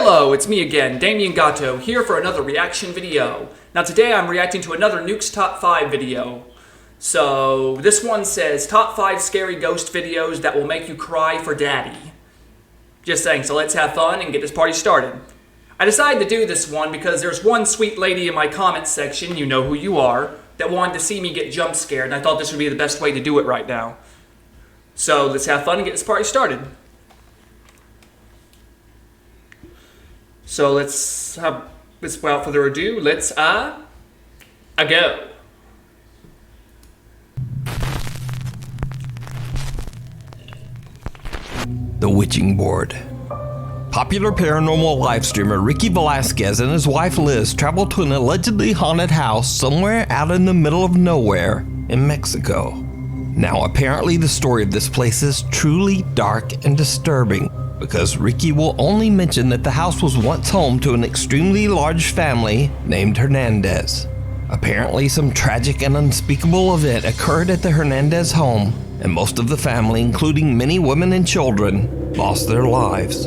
Hello, it's me again, Damien Gatto, here for another reaction video. Now today I'm reacting to another Nukes Top 5 video. So this one says, Top 5 Scary Ghost Videos That Will Make You Cry for Daddy. Just saying, so let's have fun and get this party started. I decided to do this one because there's one sweet lady in my comments section, you know who you are, that wanted to see me get jump scared, and I thought this would be the best way to do it right now. So let's have fun and get this party started. So without further ado, let's go. The Witching Board. Popular paranormal live streamer Ricky Velasquez and his wife Liz traveled to an allegedly haunted house somewhere out in the middle of nowhere in Mexico. Now apparently the story of this place is truly dark and disturbing, because Ricky will only mention that the house was once home to an extremely large family named Hernandez. Apparently some tragic and unspeakable event occurred at the Hernandez home, and most of the family, including many women and children, lost their lives.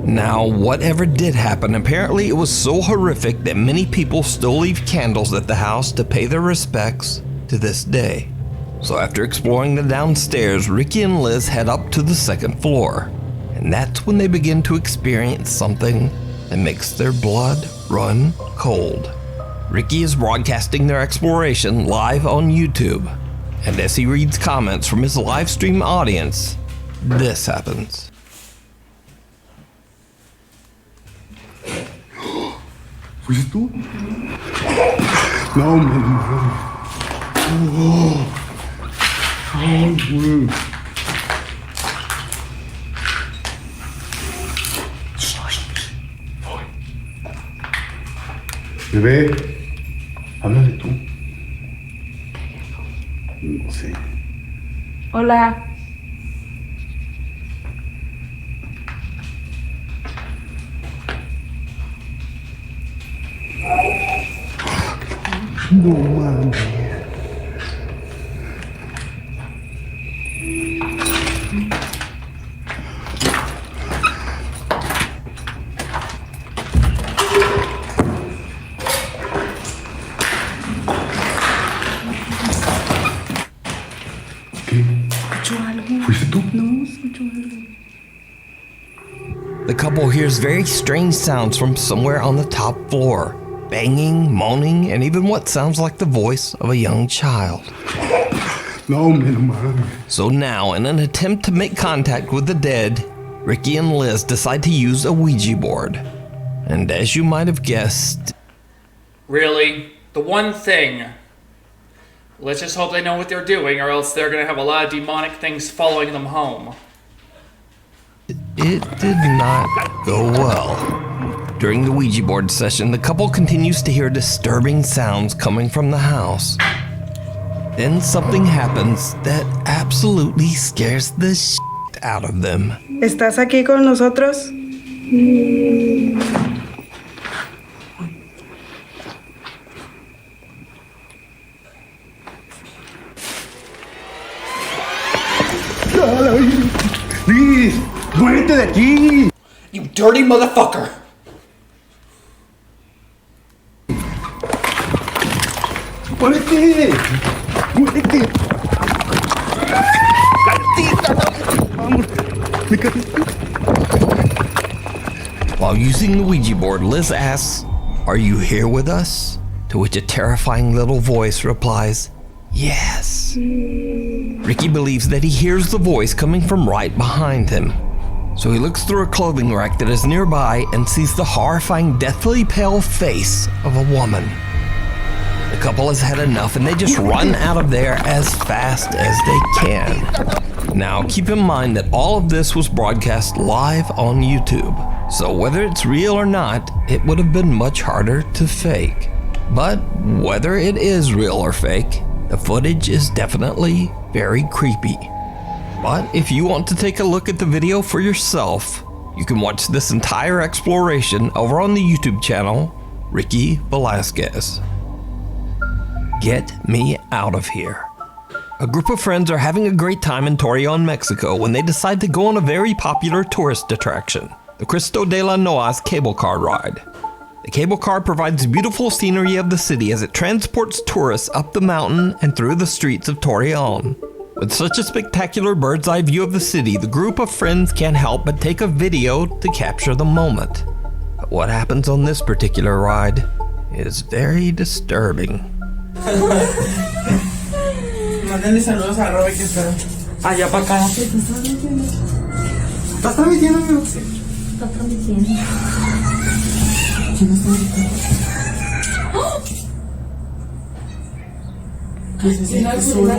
Now, whatever did happen, apparently it was so horrific that many people still leave candles at the house to pay their respects to this day. So after exploring the downstairs, Ricky and Liz head up to the second floor. And that's when they begin to experience something that makes their blood run cold. Ricky is broadcasting their exploration live on YouTube, and as he reads comments from his live stream audience, this happens. ¿Fuiste tú? No, man. Bebé, háblale tú. No sé. Hola. No mames. ¿Fuiste tú? No, escucho algo. The couple hears very strange sounds from somewhere on the top floor. Banging, moaning, and even what sounds like the voice of a young child. No, man. So now, in an attempt to make contact with the dead, Ricky and Liz decide to use a Ouija board. And as you might have guessed... Really? The one thing. Let's just hope they know what they're doing, or else they're gonna have a lot of demonic things following them home. It did not go well. During the Ouija board session, the couple continues to hear disturbing sounds coming from the house. Then something happens that absolutely scares the shit out of them. ¿Estás aquí con nosotros? Liz, muérete de aquí. You dirty motherfucker! ¡Muérete! ¡Muérete! ¡Vamos! ¡Me caes! While using the Ouija board, Liz asks, "Are you here with us?" To which a terrifying little voice replies, "Yes." Ricky believes that he hears the voice coming from right behind him. So he looks through a clothing rack that is nearby and sees the horrifying, deathly pale face of a woman. The couple has had enough and they just run out of there as fast as they can. Now keep in mind that all of this was broadcast live on YouTube, so whether it's real or not, it would have been much harder to fake. But whether it is real or fake, the footage is definitely very creepy. But if you want to take a look at the video for yourself, you can watch this entire exploration over on the YouTube channel, Ricky Velasquez. Get me out of here. A group of friends are having a great time in Torreon, Mexico when they decide to go on a very popular tourist attraction. the Cristo de la Noas cable car ride. The cable car provides beautiful scenery of the city as it transports tourists up the mountain and through the streets of Torreon. With such a spectacular bird's eye view of the city, the group of friends can't help but take a video to capture the moment. But what happens on this particular ride is very disturbing. Mándale saludos a Robert que está allá para acá. ¿Estás transmitiendo, amigo? Está transmitiendo. ¿Quién está gritando? Que se siente sola.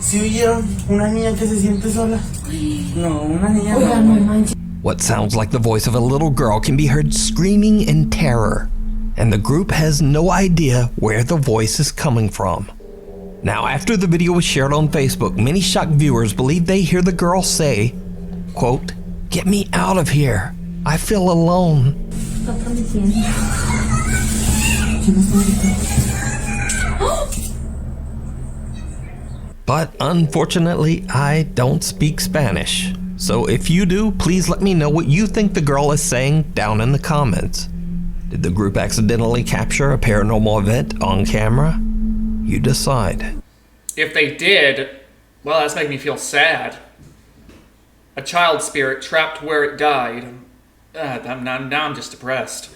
¿Sí oyeron? Una niña que se siente sola. No, una niña. Oiga, no manches. What sounds like the voice of a little girl can be heard screaming in terror, and the group has no idea where the voice is coming from. Now, after the video was shared on Facebook, many shocked viewers believe they hear the girl say, quote, "Get me out of here. I feel alone." Está transmitiendo. ¿Quién está gritando? But unfortunately, I don't speak Spanish. So if you do, please let me know what you think the girl is saying down in the comments. Did the group accidentally capture a paranormal event on camera? You decide. If they did, well, that's making me feel sad. A child spirit trapped where it died. Now I'm just depressed.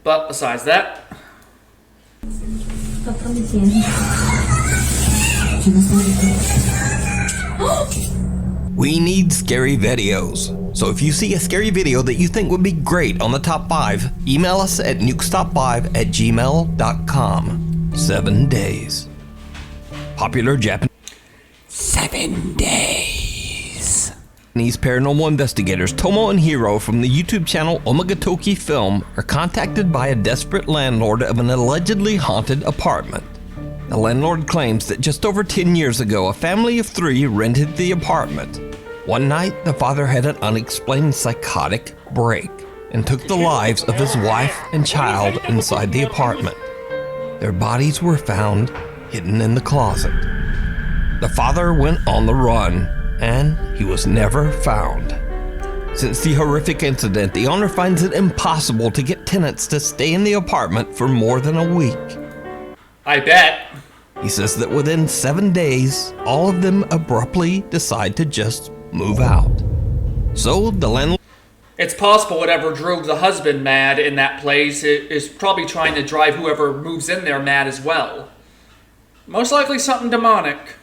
But besides that, Está transmitiendo. ¿Quién está gritando? We need scary videos. So if you see a scary video that you think would be great on the top 5, email us at nukestop5@gmail.com. 7 days. Popular Japanese 7 days. Japanese paranormal investigators Tomo and Hiro from the YouTube channel Omagatoki Film are contacted by a desperate landlord of an allegedly haunted apartment. The landlord claims that just over 10 years ago, a family of 3 rented the apartment. One night, the father had an unexplained psychotic break and took the lives of his wife and child inside the apartment. Their bodies were found hidden in the closet. The father went on the run, and he was never found. Since the horrific incident, the owner finds it impossible to get tenants to stay in the apartment for more than a week. I bet. He says that within 7 days, all of them abruptly decide to just move out. So the landlord... It's possible whatever drove the husband mad in that place is probably trying to drive whoever moves in there mad as well. Most likely something demonic.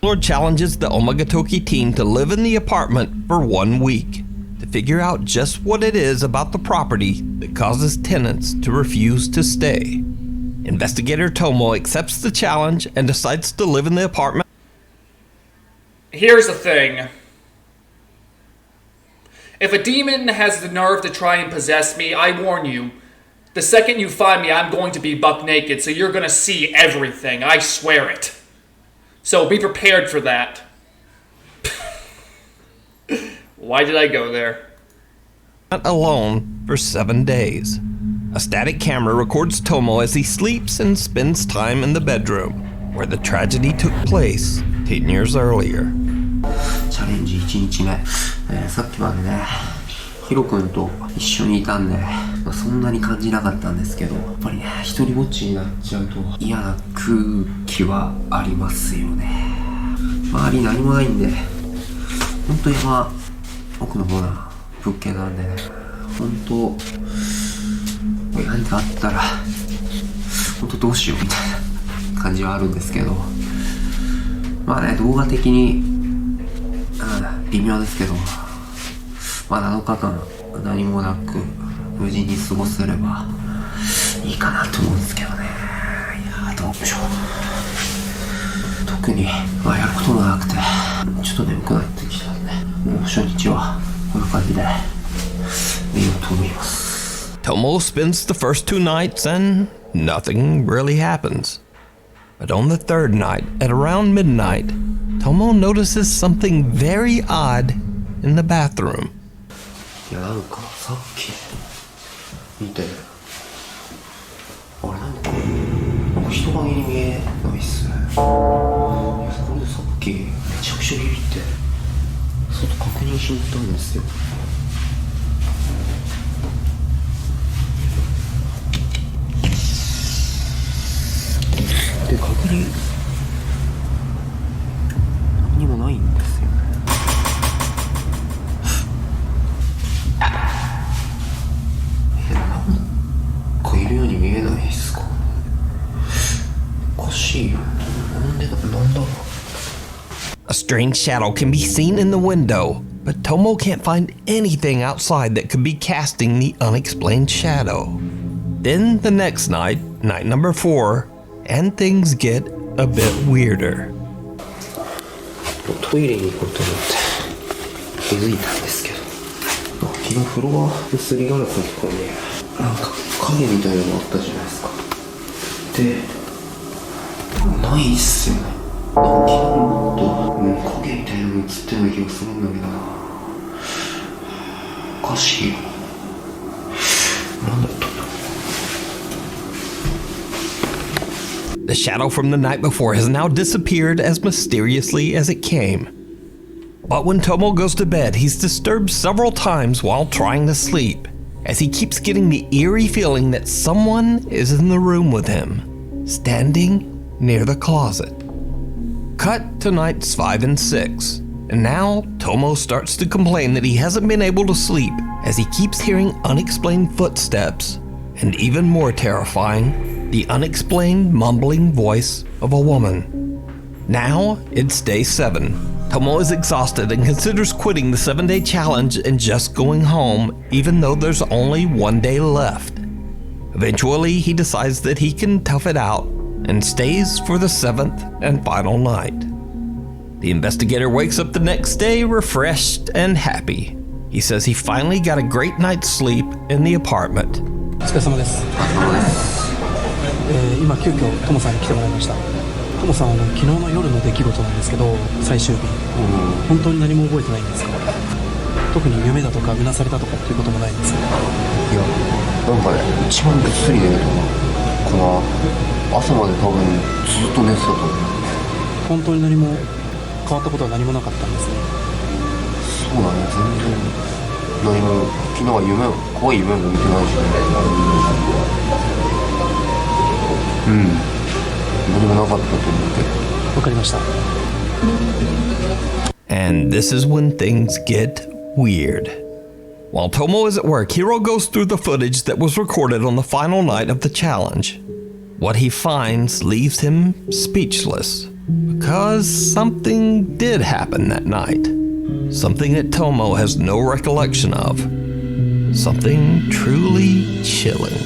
Lord challenges the Omagatoki team to live in the apartment for 1 week to figure out just what it is about the property that causes tenants to refuse to stay. Investigator Tomo accepts the challenge and decides to live in the apartment. Here's the thing. If a demon has the nerve to try and possess me, I warn you, the second you find me, I'm going to be buck naked, so you're going to see everything. I swear it. So be prepared for that. Why did I go there? Alone for 7 days. A static camera records Tomo as he sleeps and spends time in the bedroom, where the tragedy took place 10 years earlier. チャレンジ1日目、さっきまでねヒロ君と一緒にいたんで、そんなに感じなかったんですけど、やっぱりね一人ぼっちになっちゃうと嫌な空気はありますよね。周り何もないんで、ほんと山奥の方な物件なんでね、ほんと何かあったらほんとどうしようみたいな感じはあるんですけど、まあね動画的に微妙ですけど、まあ7日間何もなく無事に過ごせればいいかなと思うんですけどね。いやどうでしょう。特にまあやることもなくてちょっと眠くなってきたんで、もう初日はこういう感じで寝ようと思います。Tomo spends the first 2 nights and nothing really happens. But on the 3rd night, at around midnight, Tomo notices something very odd in the bathroom. いやなんかさっき見て、あれなんか人影に見えないっすね。いやこれでさっきめちゃくちゃビビって、そ外確認しに行ったんですよ。で、確認何もないんですよね。なんかいるように見えないですか？おかしいよ。なんでなんだろう。A strange shadow can be seen in the window, but Tomo can't find anything outside that could be casting the unexplained shadow. Then the next night, night number 4, and things get a bit weirder. トイレに行こうと思って気づいたんですけど、昨日フロアのすりガラスのところになんか影みたいなのがあったじゃないですか。で、ないっすよね。なんか昨日もっと、影みたいなの映ってない気がするんだけどな。おかしいよな。なんだったんだ。The shadow from the night before has now disappeared as mysteriously as it came. But when Tomo goes to bed, he's disturbed several times while trying to sleep, as he keeps getting the eerie feeling that someone is in the room with him, standing near the closet. Cut to nights 5 and 6, and now Tomo starts to complain that he hasn't been able to sleep as he keeps hearing unexplained footsteps, and even more terrifying, the unexplained mumbling voice of a woman. Now it's day 7. Tomo is exhausted and considers quitting the 7-day challenge and just going home, even though there's only 1 day left. Eventually, he decides that he can tough it out and stays for the 7th and final night. The investigator wakes up the next day refreshed and happy. He says he finally got a great night's sleep in the apartment. お疲れ様です。今急遽トモさんに来てもらいました。トモさん昨日の夜の出来事なんですけど、最終日、本当に何も覚えてないんですか？特に夢だとかうなされたとかっていうこともないんですか？いや、なんかね、一番ぐっすり寝るとこの朝まで多分ずっと寝てたと思う。本当に何も変わったことは何もなかったんですね。そうだね、全然何も。昨日は怖い夢も見てないしね。何もなかったと思うけど。わかりました。And this is when things get weird. While Tomo is at work, Hiro goes through the footage that was recorded on the final night of the challenge. What he finds leaves him speechless, because something did happen that night. Something that Tomo has no recollection of. Something truly chilling.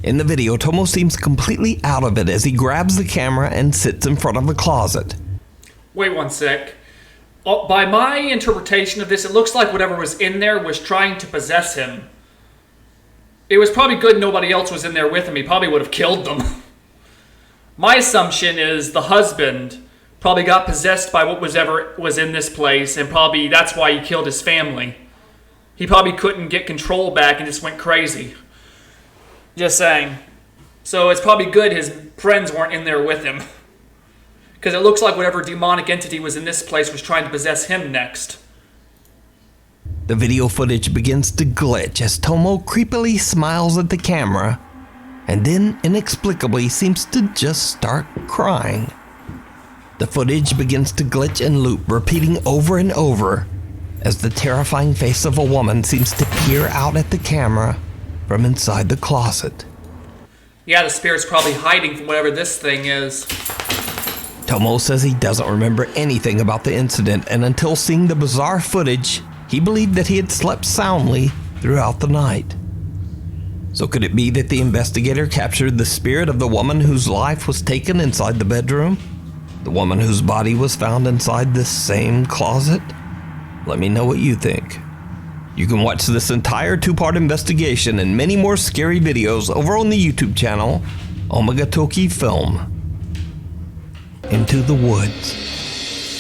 In the video, Tomo seems completely out of it as he grabs the camera and sits in front of the closet. Wait one sec. By my interpretation of this, it looks like whatever was in there was trying to possess him. It was probably good nobody else was in there with him. He probably would have killed them. My assumption is the husband probably got possessed by what was in this place, and probably that's why he killed his family. He probably couldn't get control back and just went crazy. Just saying. So it's probably good his friends weren't in there with him. Because it looks like whatever demonic entity was in this place was trying to possess him next. The video footage begins to glitch as Tomo creepily smiles at the camera and then inexplicably seems to just start crying. The footage begins to glitch and loop, repeating over and over as the terrifying face of a woman seems to peer out at the camera from inside the closet. Yeah, the spirit's probably hiding from whatever this thing is. Tomo says he doesn't remember anything about the incident, and until seeing the bizarre footage, he believed that he had slept soundly throughout the night. So could it be that the investigator captured the spirit of the woman whose life was taken inside the bedroom? The woman whose body was found inside this same closet? Let me know what you think. You can watch this entire 2-part investigation and many more scary videos over on the YouTube channel, Omega Toki Film. Into the Woods.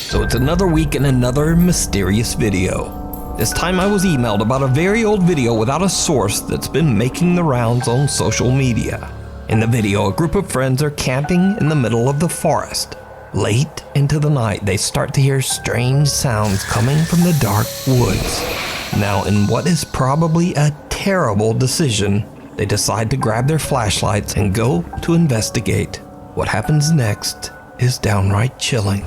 So it's another week and another mysterious video. This time I was emailed about a very old video without a source that's been making the rounds on social media. In the video, a group of friends are camping in the middle of the forest. Late into the night, they start to hear strange sounds coming from the dark woods. Now, in what is probably a terrible decision, they decide to grab their flashlights and go to investigate. What happens next is downright chilling.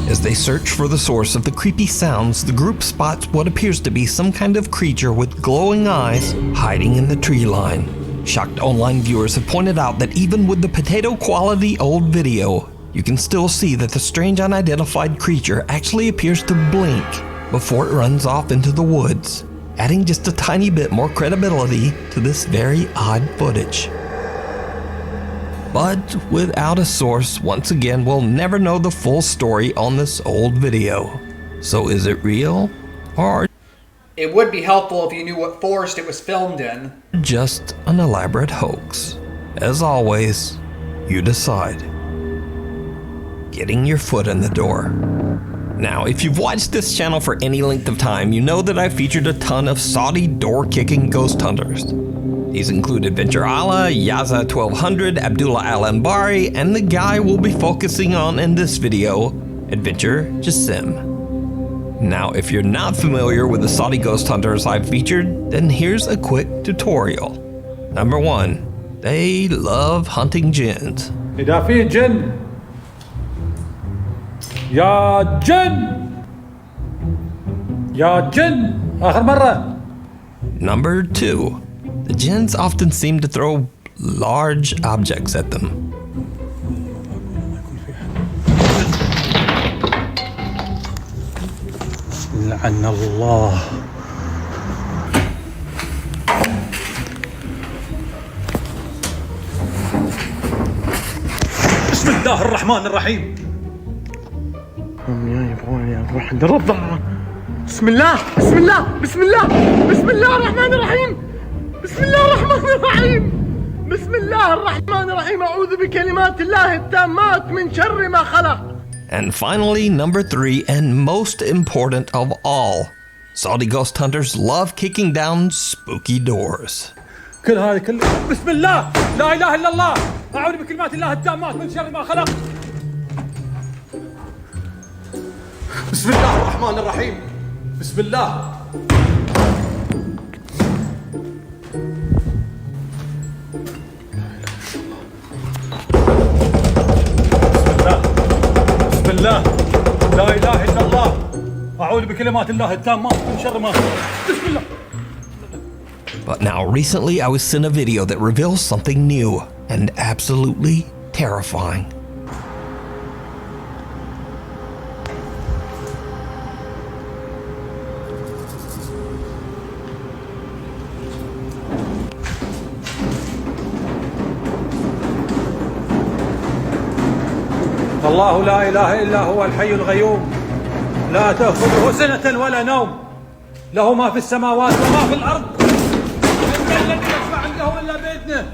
As they search for the source of the creepy sounds, the group spots what appears to be some kind of creature with glowing eyes hiding in the tree line. Shocked online viewers have pointed out that even with the potato quality old video, you can still see that the strange unidentified creature actually appears to blink before it runs off into the woods, adding just a tiny bit more credibility to this very odd footage. But without a source, once again, we'll never know the full story on this old video. So is it real, or It would be helpful if you knew what forest it was filmed in. just an elaborate hoax? As always, you decide. Getting your foot in the door. Now, if you've watched this channel for any length of time, you know that I've featured a ton of Saudi door-kicking ghost hunters. These include Adventure Allah, Yaza 1200, Abdullah Al-Anbari, and the guy we'll be focusing on in this video, Adventure Jassim. Now, if you're not familiar with the Saudi ghost hunters I've featured, then here's a quick tutorial. Number 1, they love hunting jinns. إذا في جن يا جن يا جن آخر مرة. Number 2, the jinns often seem to throw large objects at them. لعن الله. بسم الله الرحمن الرحيم. يا يبغون يا روح عند الرب. بسم الله بسم الله بسم الله بسم الله الرحمن الرحيم بسم الله الرحمن الرحيم بسم الله الرحمن الرحيم أعوذ بكلمات الله التامات من شر ما خلق. And finally, number 3, and most important of all, Saudi ghost hunters love kicking down spooky doors. كل هذه كل بسم الله لا إله إلا الله أعوذ بكلمات الله التامات من شر ما خلق. بسم الله الرحمن الرحيم. بسم الله. بسم الله. لا إله إلا الله. أعوذ بكلمات الله التامات من شر ما خلق. بسم الله. But now, recently, I was sent a video that reveals something new and absolutely terrifying. الله لا إله إلا هو الحي القيوم لا تأخذه سنة ولا نوم له ما في السماوات وما في الأرض من الذي يشفع عنده إلا بإذنه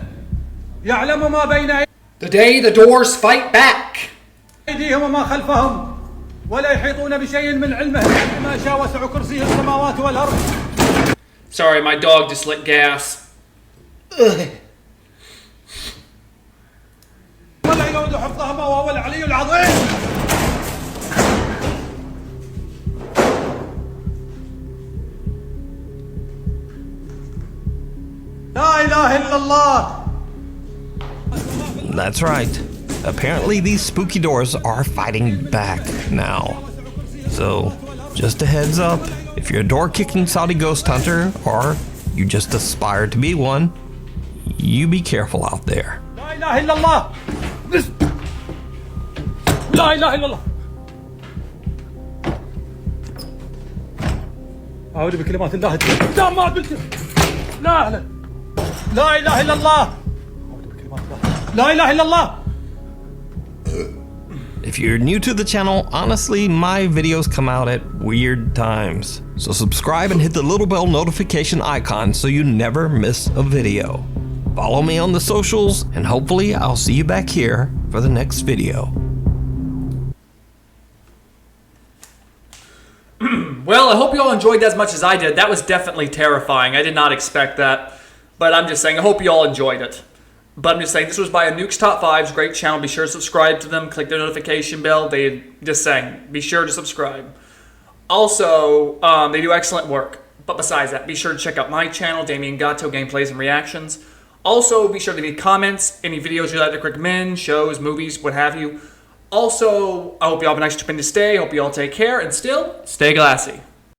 يعلم ما بين The day the doors fight back. أيديهم وما خلفهم ولا يحيطون بشيء من علمه إلا بما شاء وسع كرسيه السماوات والأرض. Sorry, my dog just lit gas. ولا يؤود حفظهما وهو العلي العظيم. لا إله إلا الله. That's right. Apparently, these spooky doors are fighting back now. So, just a heads up, if you're a door-kicking Saudi ghost hunter, or you just aspire to be one, you be careful out there. لا إله إلا الله. لا إله إلا الله. أعوذ بكلمات الله التامات من لا لا إله إلا الله. أعوذ بكلمات الله. لا إله إلا الله. If you're new to the channel, honestly, my videos come out at weird times. So subscribe and hit the little bell notification icon so you never miss a video. Follow me on the socials, and hopefully I'll see you back here for the next video. Well, I hope you all enjoyed that as much as I did. That was definitely terrifying. I did not expect that. But I'm just saying, I hope you all enjoyed it. But I'm just saying, this was by a Nukes Top 5's great channel. Be sure to subscribe to them. Click the notification bell. They just saying, be sure to subscribe. Also, they do excellent work. But besides that, be sure to check out my channel, Damien Gatto Gameplays and Reactions. Also, be sure to leave comments, any videos you'd like to recommend, shows, movies, what have you. Also, I hope you all have a nice stupendous day. Hope you all take care, and still, stay glassy.